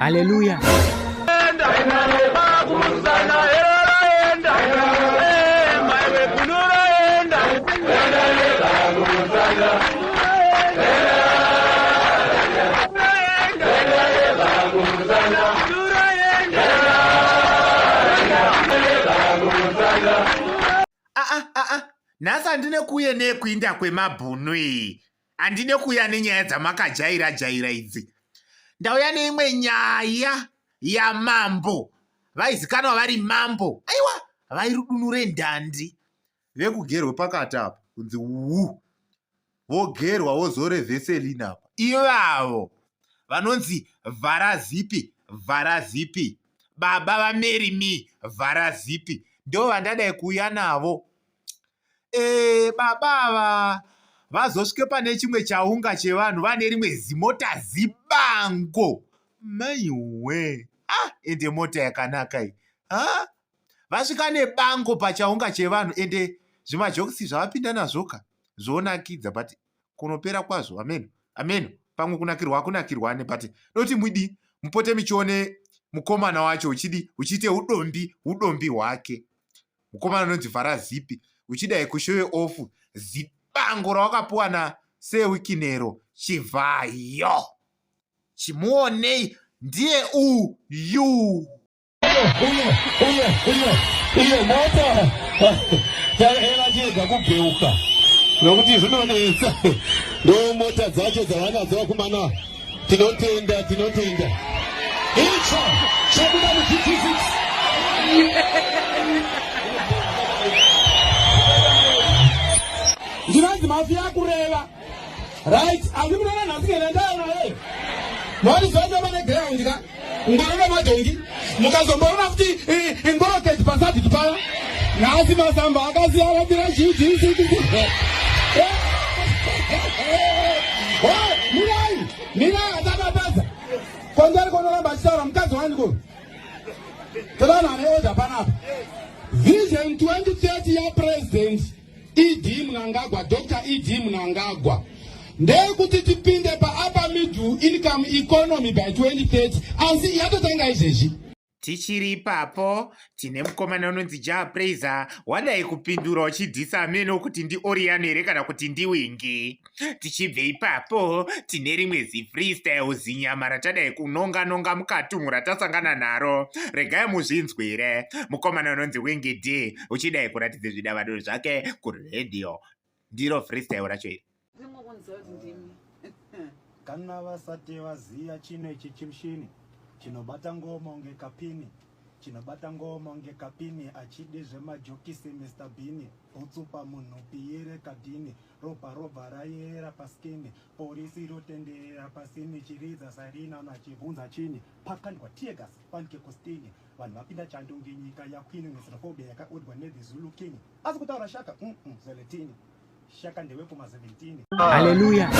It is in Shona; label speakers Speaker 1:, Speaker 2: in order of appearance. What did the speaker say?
Speaker 1: Haleluya. Nhasi andine kuuya nekuinda kwemabhunu iyi. Andine kuuya nenyaya dzamakajaira idzi. Ndauya neimwe nyaya yamambo. Vaizikanwa vari mambo. Aiwa, vairudunu rendandi. Vekugerwe pakati apa. Kunzi vogerwa vozore veselini apa. Ivavo vanonzi vharazipi. Baba vamerimi vharazipi. Ndo vandadai kuuya navo. Baba ava vazosvike pane chimwe chaunga chevanhu vane rimwe zimota zibango. Maiwe. Ende mota yakanaka iyi. Vasvika nebango pachaunga chevanhu ende zvimajokisi zvavapinda nazvoka zvonakidza but kunopera kwazvo. Amen. Pamwe kunakirwane but noti mwidi mupote michione mukomana wacho uchiite udombi hwake. Mukomana unonzi vharazipi uchidai kushowe ofu zibango rawakapuwa nasewikinero chivhayo. Chimuonei ndiye uyu.
Speaker 2: Iyo mota taera chega kubeuka nokuti zvinonetsa ndo mota dzacho dzavanadzo vakumana. Tinotenda icho chabuda mu-GT6 ndinonzi mafia kureva right. Andimunona nhasi ngendaa naye mari zvacho vane ground ka ngorova madhongi mukazomboona kuti ingoroketi pasati tipaya nhasi masamba akasiyana tira GT6 mirai atakapedza kondari konoramba achitaura mukadzi wandiko todana neoda panapa. Vision 2030 yapresident ED Mnangagwa, Dr. ED Mnangagwa ndekuti tipinde pa-upper middle income economy by 2030. Asi yatotanga izvezvi.
Speaker 1: Tichiri ipapo tine mukomana unonzi Japraiser wadai kupindura uchidhisa ameno kuti ndiOriano here kana kuti ndiwingi. Tichibve ipapo tine rimwe zifreestyle zinyama ratadai kunonga mukatumhu ratasangana naro. Regai muzvinzwire. Mukomana unonzi Wingy D uchidai kuratidza zvidavado zvake kuredhiyo. Ndiro freestyle racho iri.
Speaker 3: Kana vasati vaziya chino ichi chimushini chinobata ngoma unge kapini achide zvemajokisi Mr. Bean utsupa munhu piyere kadhini robha rayera paskini polisi rotenderera pasini chiridza sarina nachibvunza chini pakandwa tegas panike kostini vanhu vapinda chando ngenyika yaqueen xenophobia yakaudwa neTheZulu King asi kutaura Shaka 17 Shaka ndewekuma 17.
Speaker 1: Haleluya.